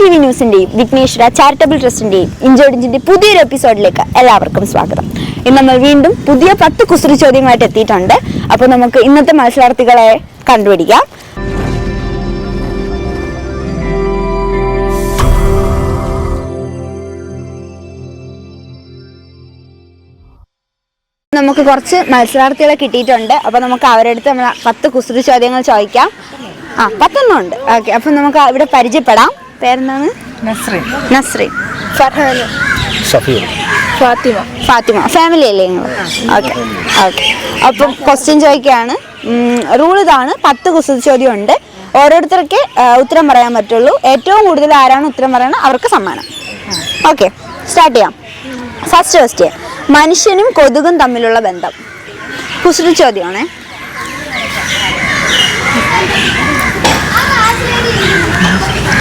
TV ന്യൂസിന്റെയും Vighneshwara charitable ട്രസ്റ്റിന്റെയും ഇൻജോർജിന്റെ പുതിയൊരു എപ്പിസോഡിലേക്ക് എല്ലാവർക്കും സ്വാഗതം. ഇന്ന് നമ്മൾ വീണ്ടും പുതിയ 10 കുസൃതി ചോദ്യങ്ങളായിട്ട് എത്തിയിട്ടുണ്ട്. അപ്പോൾ നമുക്ക് ഇന്നത്തെ മത്സരാർത്ഥികളെ കണ്ടുപിടിക്കാം. നമുക്ക് കുറച്ച് മത്സരാർത്ഥികളെ കിട്ടിയിട്ടുണ്ട്. അപ്പോൾ നമുക്ക് അവരുടെ അടുത്ത് നമ്മൾ 10 കുസൃതി ചോദ്യങ്ങൾ ചോദിക്കാം. 10 ഉണ്ട്. ഓക്കെ, അപ്പം നമുക്ക് ഇവിടെ പരിചയപ്പെടാം. പേരെന്താണ്? നസ്രീൻ. ഫർഹാന. ഫാത്തിമ. ഫാമിലി അല്ലേ നിങ്ങൾ? ഓക്കെ. അപ്പം ക്വസ്റ്റ്യൻ ചോദിക്കുകയാണ്. റൂൾ ഇതാണ്, 10 കുസൃതി ചോദ്യം ഉണ്ട്. ഓരോരുത്തർക്ക് ഉത്തരം പറയാൻ പറ്റുള്ളൂ. ഏറ്റവും കൂടുതൽ ആരാണ് ഉത്തരം പറയുന്നത് അവർക്ക് സമ്മാനം. ഓക്കെ, സ്റ്റാർട്ട് ചെയ്യാം. ഫസ്റ്റ് ക്വസ്റ്റ്യൻ, മനുഷ്യനും കൊതുകും തമ്മിലുള്ള ബന്ധം. കുസൃതി ചോദ്യമാണേ.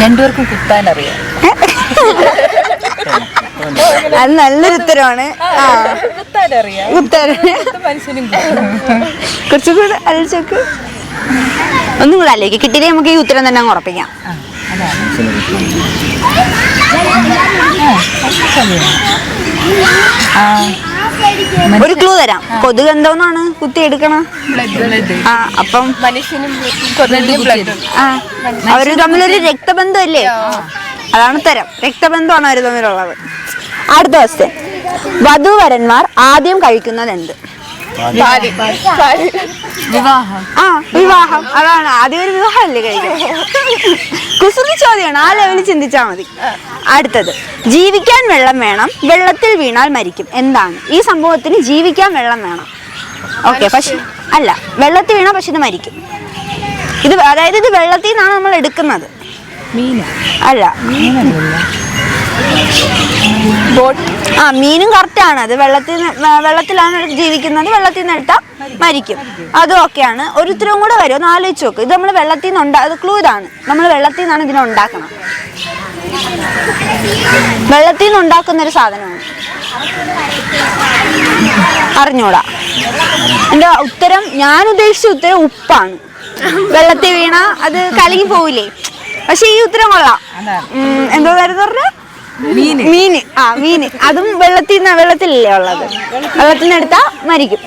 രണ്ടുപേർക്കും കുത്താൻ അറിയാം. അത് നല്ലൊരു ഉത്തരവാണ്. കുറച്ചുകൂടെ ആലോചിച്ചോക്ക്, ഒന്നും കൂടെ ആലോചിക്കും. കിട്ടിയില്ലേ നമുക്ക് ഈ ഉത്തരം തന്നെ അങ്ങ് ഉറപ്പിക്കാം. ഒരു ക്ലൂ തരാം. കൊതുക് എന്തോന്നാണ് കുത്തി എടുക്കണം? അപ്പം അവര് തമ്മിലൊരു രക്തബന്ധം അല്ലേ? അതാണ് ഉത്തരം. രക്തബന്ധമാണ് അവര് തമ്മിലുള്ളത്. അടുത്ത ക്വസ്റ്റ്യൻ, വധൂവരന്മാർ ആദ്യം കഴിക്കുന്നത് എന്ത്? വിവാഹം. അതാണ് ആദ്യം ഒരു വിവാഹം അല്ലേ കഴിക്കുന്നത്. കുസൃതി ചോദ്യമാണ്, ആ ലെവലിൽ ചിന്തിച്ചാൽ മതി. അടുത്തത്, ജീവിക്കാൻ വെള്ളം വേണം, വെള്ളത്തിൽ വീണാൽ മരിക്കും. എന്താണ് ഈ സംഭവത്തിന്? ജീവിക്കാൻ വെള്ളം വേണം, ഓക്കെ, പക്ഷെ അല്ല, വെള്ളത്തിൽ വീണാൽ പക്ഷെ ഇത് മരിക്കും. ഇത് അതായത് ഇത് വെള്ളത്തിൽ നിന്നാണ് നമ്മൾ എടുക്കുന്നത്. അല്ല, മീനും കറക്റ്റ് ആണ്. അത് വെള്ളത്തിലാണ് ജീവിക്കുന്നത്. വെള്ളത്തിൽ നിന്ന് എടുത്താൽ മരിക്കും. അതും ഒക്കെയാണ്. ഒരു ഉത്തരവും കൂടെ വരും, ഒന്ന് ആലോചിച്ച് നോക്ക്. ഇത് നമ്മൾ വെള്ളത്തിൽ നിന്ന് അത് ക്ലൂ ഇതാണ്, നമ്മൾ വെള്ളത്തിൽ നിന്നാണ് ഇതിനെ ഉണ്ടാക്കണം. വെള്ളത്തിൽ നിന്ന് ഉണ്ടാക്കുന്നൊരു സാധനമാണ്. അറിഞ്ഞൂടാ. എൻ്റെ ഉത്തരം, ഞാൻ ഉദ്ദേശിച്ച ഉത്തരം ഉപ്പാണ്. വെള്ളത്തിൽ വീണ അത് കലങ്ങി പോവില്ലേ? പക്ഷെ ഈ ഉത്തരം കൊള്ളാം. എന്തോ കാര്യം പറഞ്ഞ മീന്. മീന് അതും വെള്ളത്തിലല്ലേ ഉള്ളത്. വെള്ളത്തിൽ നിന്ന് എടുത്താൽ മരിക്കും.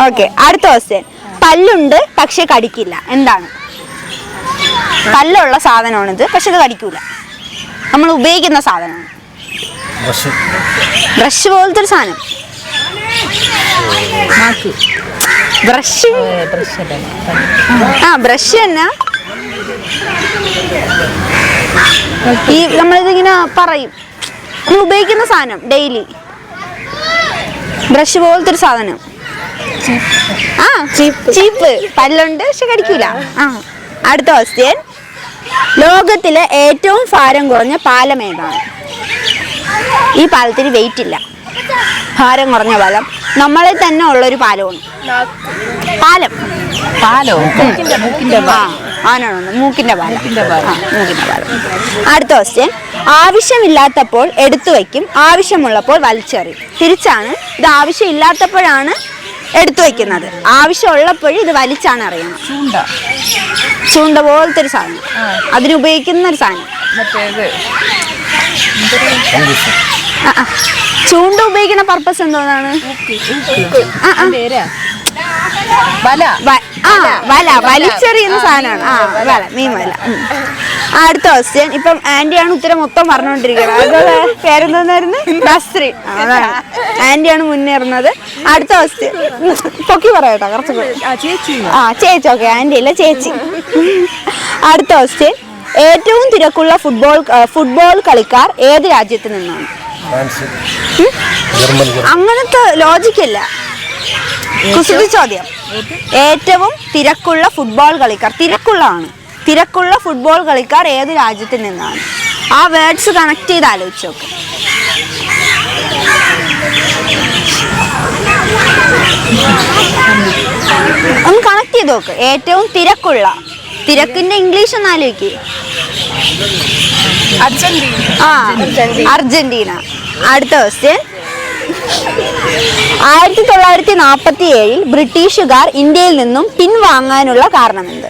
ഓക്കെ, അടുത്ത ക്വസ്റ്റ്യൻ, പല്ലുണ്ട് പക്ഷെ കടിക്കില്ല. എന്താണ്? പല്ലുള്ള സാധനമാണിത്, പക്ഷെ ഇത് കടിക്കൂല. നമ്മൾ ഉപയോഗിക്കുന്ന സാധനമാണ്. ബ്രഷ് പോലത്തെ ഒരു സാധനം. ബ്രഷ് തന്നെ. ഈ നമ്മളിതിങ്ങനെ പറയും, നമ്മൾ ഉപയോഗിക്കുന്ന സാധനം ഡെയിലി. ബ്രഷ് പോലത്തെ ഒരു സാധനം. ചീപ്പ്. പല്ലുണ്ട് പക്ഷെ കടിക്കൂല. അടുത്ത ക്വസ്റ്റ്യൻ, ലോകത്തിലെ ഏറ്റവും ഭാരം കുറഞ്ഞ പാലം ഏതാണ്? ഈ പാലത്തിന് വെയിറ്റ് ഇല്ല. ഭാരം കുറഞ്ഞ പാലം, നമ്മളെ തന്നെ ഉള്ളൊരു പാലമാണ്. മൂക്കിന്റെ പാലം. അടുത്ത ക്വസ്റ്റ്യൻ, ആവശ്യമില്ലാത്തപ്പോൾ എടുത്തു വയ്ക്കും, ആവശ്യമുള്ളപ്പോൾ വലിച്ചെറിയും. തിരിച്ചാണ്. ഇത് ആവശ്യമില്ലാത്തപ്പോഴാണ് എടുത്തു വയ്ക്കുന്നത്, ആവശ്യമുള്ളപ്പോഴും ഇത് വലിച്ചാണ് അറിയണം. ചൂണ്ട പോലത്തെ ഒരു സാധനം, അതിനുപയോഗിക്കുന്ന ഒരു സാധനം. ചൂണ്ട ഉപയോഗിക്കുന്ന പർപ്പസ് എന്തോന്നാണ്? വലിച്ചെറിയുന്ന സാധനമാണ്. മീൻ വല. അടുത്ത ക്വസ്റ്റ്യൻ, ഇപ്പം ആന്റിയാണ് ഉത്തരം മൊത്തം പറഞ്ഞുകൊണ്ടിരിക്കുന്നത്. അതുപോലെ പേരെന്തോന്നായിരുന്നു? നസ്രീൻ. അതാണ്, ആന്റിയാണ് മുന്നേറുന്നത്. അടുത്ത ക്വസ്റ്റ്യൻ പൊക്കി പറയട്ടോ കുറച്ച്. ചേച്ചി. ഓക്കെ, ആന്റി അല്ല, ചേച്ചി. അടുത്ത ക്വസ്റ്റ്യൻ, ഏറ്റവും തിരക്കുള്ള ഫുട്ബോൾ കളിക്കാർ ഏത് രാജ്യത്ത് നിന്നാണ്? അങ്ങനത്തെ ലോജിക്കല്ല. കുസൃതി ചോദ്യം. ഏറ്റവും തിരക്കുള്ള ഫുട്ബോൾ കളിക്കാർ, തിരക്കുള്ള ഫുട്ബോൾ കളിക്കാർ ഏത് രാജ്യത്തിൽ നിന്നാണ്? ആ വേർഡ്സ് കണക്ട് ചെയ്ത് ആലോചിച്ച് നോക്ക്. ഒന്ന് കണക്ട് ചെയ്ത് നോക്ക്. ഏറ്റവും തിരക്കിന്റെ ഇംഗ്ലീഷ് ഒന്ന് ആലോചിക്ക്. അർജന്റീന. അടുത്ത ക്വസ്റ്റ്യൻ, 1947 ബ്രിട്ടീഷുകാർ ഇന്ത്യയിൽ നിന്നും പിൻവാങ്ങാനുള്ള കാരണമെന്ത്?